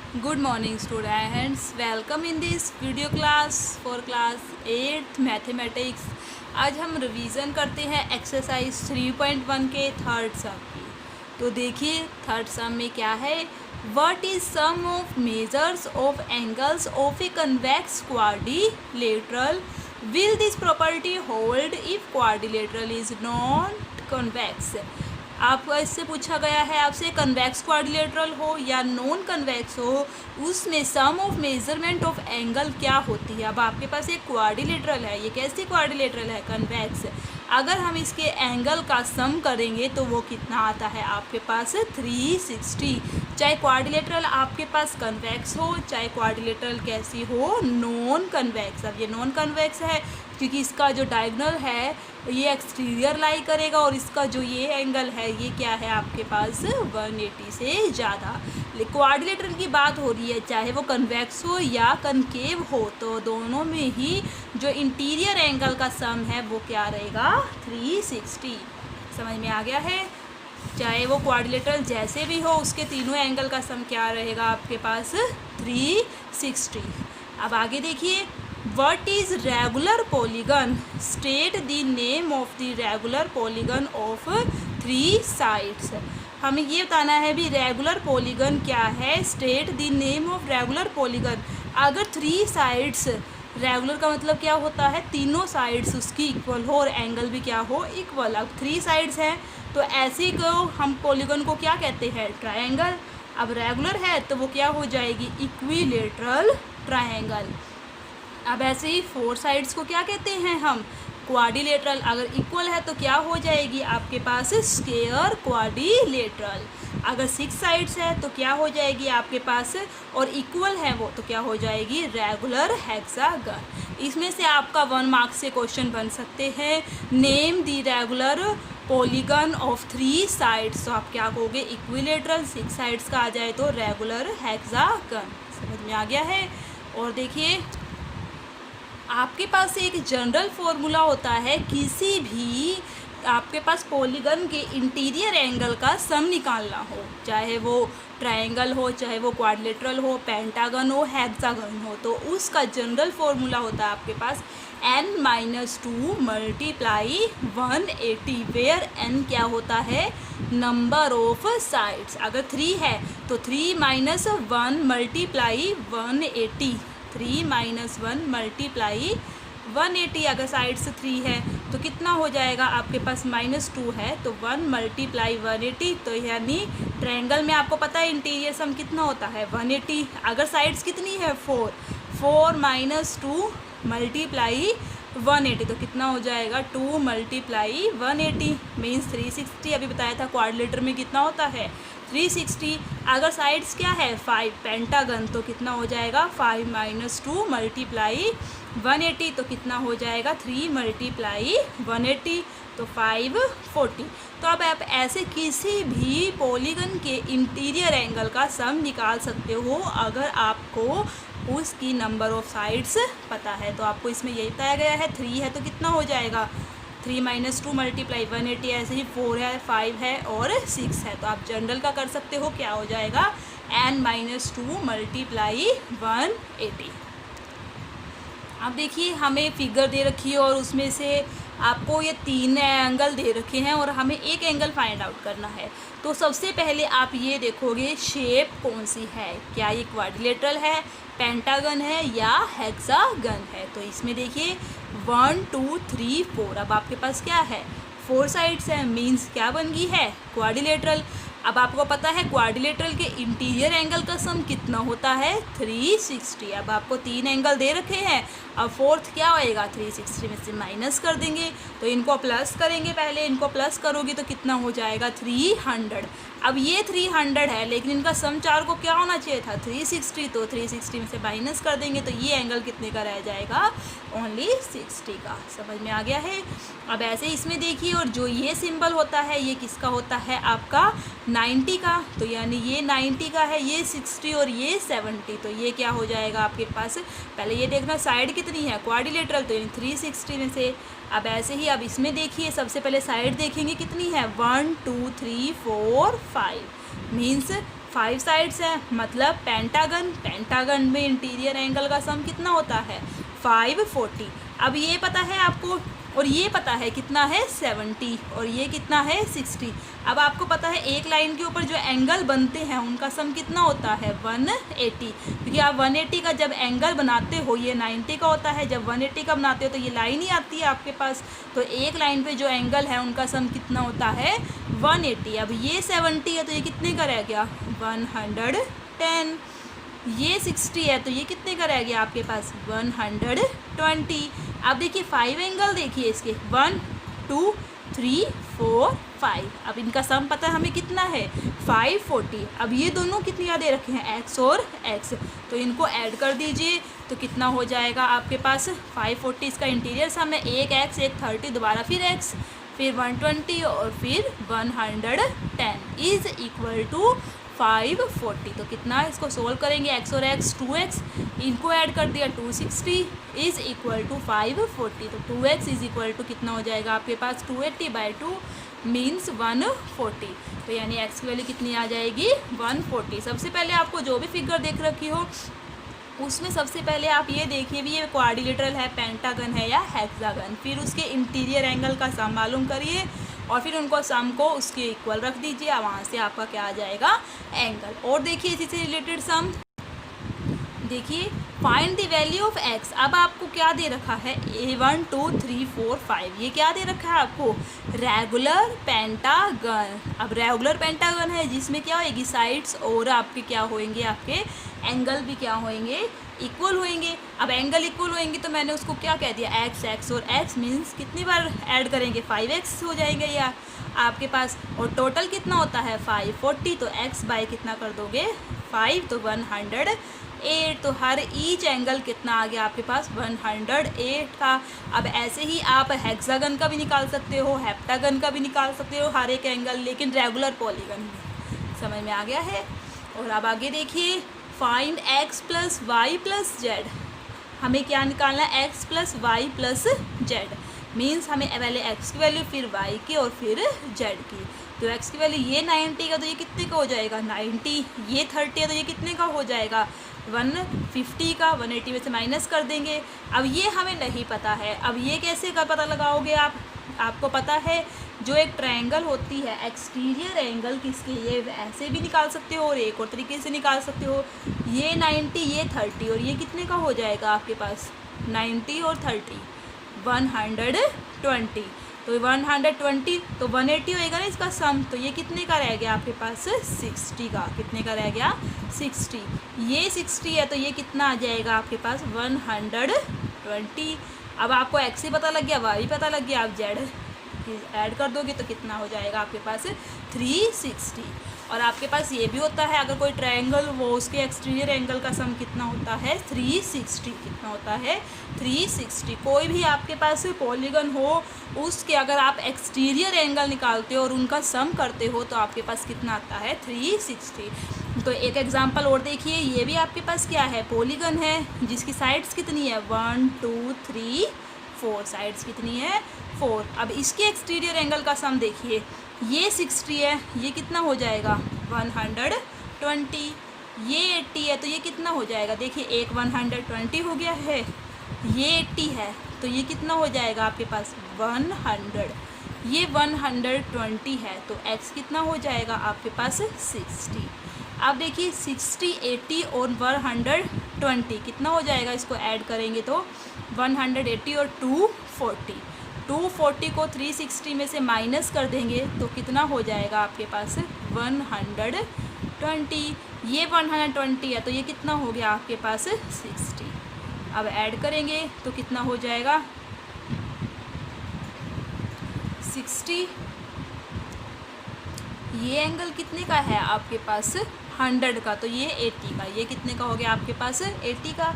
Good morning students, welcome in this video class for class 8 mathematics. आज हम revision करते हैं एक्सरसाइज 3.1 के थर्ड सम की। तो देखिए थर्ड सम में क्या है, what is sum of measures of angles of a convex quadrilateral, will this property hold if quadrilateral is not convex. आपको इससे पूछा गया है आपसे कन्वेक्स क्वाड्रिलेटरल हो या नॉन कन्वेक्स हो, उसमें सम ऑफ मेजरमेंट ऑफ एंगल क्या होती है। अब आपके पास एक क्वाड्रिलेटरल है, ये कैसी क्वाड्रिलेटरल है, कन्वेक्स। अगर हम इसके एंगल का सम करेंगे तो वो कितना आता है आपके पास 360। चाहे क्वाड्रिलेटरल आपके पास कन्वेक्स हो, चाहे क्वाड्रिलेटरल कैसी हो, नॉन कन्वेक्स। अब ये नॉन कन्वेक्स है क्योंकि इसका जो डायगोनल है ये एक्सटीरियर लाई करेगा और इसका जो ये एंगल है ये क्या है आपके पास 180 से ज़्यादा। क्वाड्रिलेटरल की बात हो रही है, चाहे वो कन्वेक्स हो या कनकेव हो, तो दोनों में ही जो इंटीरियर एंगल का सम है वो क्या रहेगा 360। समझ में आ गया है। चाहे वो क्वाड्रिलेटरल जैसे भी हो उसके तीनों एंगल का सम क्या रहेगा आपके पास 360। अब आगे देखिए, What is regular polygon? State the name of the regular polygon of three sides. हमें ये बताना है भी रेगुलर पॉलीगन क्या है। State the name of regular polygon. अगर थ्री साइड्स, रेगुलर का मतलब क्या होता है, तीनों साइड्स उसकी इक्वल हो और एंगल भी क्या हो, इक्वल। अब थ्री साइड्स हैं तो ऐसे को हम पॉलीगन को क्या कहते हैं, ट्रायंगल। अब रेगुलर है तो वो क्या हो जाएगी, इक्विलेटरल ट्रायंगल। अब ऐसे ही फोर साइड्स को क्या कहते हैं हम, क्वाड्रिलेटरल। अगर इक्वल है तो क्या हो जाएगी आपके पास स्क्वायर क्वाड्रिलेटरल। अगर सिक्स साइड्स है तो क्या हो जाएगी आपके पास, और इक्वल है वो तो क्या हो जाएगी रेगुलर हेक्सागन। इसमें से आपका 1 मार्क्स से क्वेश्चन बन सकते हैं, name the regular polygon of three sides. तो आप क्या कहोगे, इक्विलेटरल। सिक्स साइड्स का आ जाए तो रेगुलर हेक्सागन। समझ में आ गया है। और देखिए आपके पास एक जनरल फॉर्मूला होता है, किसी भी आपके पास पॉलीगन के इंटीरियर एंगल का सम निकालना हो, चाहे वो ट्रायंगल हो, चाहे वो क्वाड्रिलेटरल हो, पेंटागन हो, हेक्सागन हो, तो उसका जनरल फॉर्मूला होता है आपके पास n-2 मल्टीप्लाई 180, वेयर n क्या होता है, नंबर ऑफ साइड्स। अगर 3 है तो 3 - 1 मल्टीप्लाई 180, 3 - 1 मल्टीप्लाई 180। अगर साइड से 3 है तो कितना हो जाएगा आपके पास, -2 है तो 1 मल्टीप्लाई 180। तो यानी ट्रायंगल में आपको पता है इंटीरियर सम कितना होता है 180। अगर साइड्स कितनी है 4, 4 - 2 मल्टीप्लाई 180 तो कितना हो जाएगा 2 मल्टीप्लाई 180 मीन्स 360। अभी बताया था क्वाड्रिलेटर में कितना होता है 360। अगर साइड्स क्या है 5, पेंटागन, तो कितना हो जाएगा 5 - 2 मल्टीप्लाई 180 तो कितना हो जाएगा 3 मल्टीप्लाई 180 तो 540। तो अब आप ऐसे किसी भी पॉलीगन के इंटीरियर एंगल का सम निकाल सकते हो अगर आपको उसकी नंबर ऑफ साइड्स पता है। तो आपको इसमें यही बताया गया है, 3 है तो कितना हो जाएगा 3 - 2 मल्टीप्लाई 180, ऐसे ही 4 है, 5 है और 6 है। तो आप जनरल का कर सकते हो, क्या हो जाएगा n-2 मल्टीप्लाई 180। अब देखिए हमें फिगर दे रखी है और उसमें से आपको ये 3 एंगल दे रखे हैं और हमें एक एंगल फाइंड आउट करना है। तो सबसे पहले आप ये देखोगे शेप कौन सी है, क्या ये क्वाड्रिलेटरल है, पेंटागन है या हेक्सागन है। तो इसमें देखिए 1 2 3 4। अब आपके पास क्या है 4 साइड्स है, मीन्स क्या बन गई है क्वाड्रिलेटरल। अब आपको पता है क्वाड्रिलेटरल के इंटीरियर एंगल का सम कितना होता है 360। अब आपको 3 एंगल दे रखे हैं, अब फोर्थ क्या होएगा 360 में से माइनस कर देंगे तो इनको प्लस करेंगे। पहले इनको प्लस करोगे तो कितना हो जाएगा 300। अब ये 300 है लेकिन इनका सम 4 को क्या होना चाहिए था 360, तो 360 में से माइनस कर देंगे तो ये एंगल कितने का रह जाएगा ओनली 60 का। समझ में आ गया है। अब ऐसे इसमें देखिए, और जो ये सिंबल होता है ये किसका होता है आपका 90 का। तो यानी ये 90 का है, ये 60 और ये 70। तो ये क्या हो जाएगा आपके पास, पहले ये देखना साइड कितनी है क्वाड्रिलेटरल, तो यानी 360 में से। अब ऐसे ही अब इसमें देखिए सबसे पहले साइड देखेंगे कितनी है 1 2 3 4 5, मीन्स 5 साइड्स हैं, मतलब पेंटागन। पेंटागन में इंटीरियर एंगल का सम कितना होता है 540। अब ये पता है आपको, और ये पता है कितना है 70, और ये कितना है 60। अब आपको पता है एक लाइन के ऊपर जो एंगल बनते हैं उनका सम कितना होता है 180, क्योंकि आप 180 का जब एंगल बनाते हो, ये 90 का होता है, जब 180 का बनाते हो तो ये लाइन ही आती है आपके पास, तो एक लाइन पे जो एंगल है उनका सम कितना होता है 180। अब ये 70 है तो ये कितने का रह गया 110। ये 60 है तो ये कितने का रह गया आपके पास 120। अब देखिए 5 एंगल देखिए इसके 1 2 3 4 5। अब इनका सम पता है हमें कितना है 540। अब ये दोनों कितनी दे रखे हैं एक्स और एक्स, तो इनको ऐड कर दीजिए तो कितना हो जाएगा आपके पास 540। इसका इंटीरियर सम है एक एक्स एक 30, दोबारा फिर एक्स, फिर 120 और फिर 110 इज इक्वल टू 540। तो कितना इसको सोल्व करेंगे, एक्स और एक्स 2x, इनको ऐड कर दिया 260 इज़ इक्वल टू 540। तो 2x इज़ इक्वल टू कितना हो जाएगा आपके पास 280/2 मीन्स 140। तो यानी x की वैल्यू कितनी आ जाएगी 140। सबसे पहले आपको जो भी फिगर देख रखी हो उसमें सबसे पहले आप ये देखिए भी ये क्वाड्रिलेटरल है, पेंटागन है या हेक्सागन, फिर उसके इंटीरियर एंगल का सम मालूम करिए और फिर उनको सम को उसके इक्वल रख दीजिए, वहाँ से आपका क्या आ जाएगा एंगल। और देखिए इसी से रिलेटेड सम देखिए, find the value of x। अब आपको क्या दे रखा है 1 2 3 4 5, ये क्या दे रखा है आपको रेगुलर पेंटागन। अब रेगुलर पेंटागन है जिसमें क्या होएगी साइड्स और आपके क्या होंगे, आपके एंगल भी क्या होंगे इक्वल होंगे। अब एंगल इक्वल होंगे तो मैंने उसको क्या कह दिया x और x मीन्स कितनी बार ऐड करेंगे 5x हो जाएंगे या आपके पास, और टोटल कितना होता है 540। तो x बाय कितना कर दोगे 5, तो 108। तो हर ईच एंगल कितना आ गया आपके पास 108 का। अब ऐसे ही आप हेक्सागन का भी निकाल सकते हो, हेप्टागन का भी निकाल सकते हो हर एक एंगल, लेकिन रेगुलर पॉलीगन में। समझ में आ गया है। और अब आगे देखिए फाइंड x + y + z। हमें क्या निकालना है x + y + z मीन्स हमें पहले x की वैल्यू फिर y की और फिर z की। तो x की वैल्यू ये 90 का तो ये कितने का हो जाएगा 90, ये 30 है तो ये कितने का हो जाएगा 150 का, 180 में से माइनस कर देंगे। अब ये हमें नहीं पता है, अब ये कैसे का पता लगाओगे आप, आपको पता है जो एक ट्रायंगल होती है एक्सटीरियर एंगल किसके, ये ऐसे भी निकाल सकते हो और एक और तरीके से निकाल सकते हो। ये 90 ये 30 और ये कितने का हो जाएगा आपके पास 90 और 30 120। तो 120 तो 180 होएगा ना इसका सम, तो ये कितने का रह गया आपके पास 60 का। कितने का रह गया 60। ये 60 है तो ये कितना आ जाएगा आपके पास 120। अब आपको x ही पता लग गया, y भी पता लग गया, आप z ऐड कर दोगे तो कितना हो जाएगा आपके पास 360। और आपके पास ये भी होता है अगर कोई ट्रायंगल वो उसके एक्सटीरियर एंगल का सम कितना होता है 360। कितना होता है 360। कोई भी आपके पास पॉलीगन हो उसके अगर आप एक्सटीरियर एंगल निकालते हो और उनका सम करते हो तो आपके पास कितना आता है 360। तो एक एग्जांपल और देखिए, ये भी आपके पास क्या है पॉलीगन है जिसकी साइड्स कितनी है 1 2 3 4, साइड्स कितनी है 4। अब इसके एक्सटीरियर एंगल का सम देखिए, ये 60 है ये कितना हो जाएगा 120, ये 80 है तो ये कितना हो जाएगा, देखिए एक 120 हो गया है, ये 80 है तो ये कितना हो जाएगा आपके पास 100, ये 120 है तो x कितना हो जाएगा आपके पास 60। अब देखिए 60 80 और 120 कितना हो जाएगा, इसको ऐड करेंगे तो 180 और 240, 240 को 360 में से माइनस कर देंगे तो कितना हो जाएगा आपके पास 120। ये 120 है तो ये कितना हो गया आपके पास 60। अब ऐड करेंगे तो कितना हो जाएगा 60। ये एंगल कितने का है आपके पास 100 का, तो ये 80 का, ये कितने का हो गया आपके पास 80 का।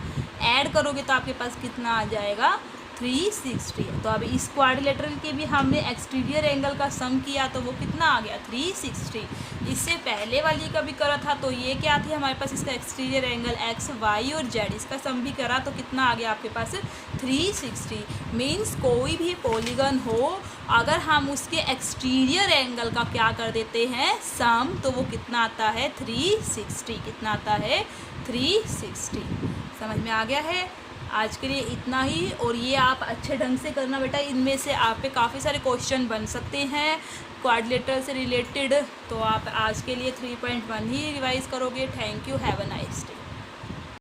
ऐड करोगे तो आपके पास कितना आ जाएगा 360। तो अब इस क्वाड्रिलेटरल के भी हमने एक्सटीरियर एंगल का सम किया तो वो कितना आ गया 360। इससे पहले वाली का भी करा था तो ये क्या थी हमारे पास, इसका एक्सटीरियर एंगल एक्स वाई और जेड, इसका सम भी करा तो कितना आ गया आपके पास 360। मीन्स कोई भी पॉलीगन हो अगर हम उसके एक्सटीरियर एंगल का क्या कर देते हैं सम, तो वो कितना आता है 360। कितना आता है 360। समझ में आ गया है। आज के लिए इतना ही, और ये आप अच्छे ढंग से करना बेटा, इनमें से आप पे काफ़ी सारे क्वेश्चन बन सकते हैं क्वाड्रिलेटरल से रिलेटेड। तो आप आज के लिए 3.1 ही रिवाइज करोगे। Thank you, have a nice day.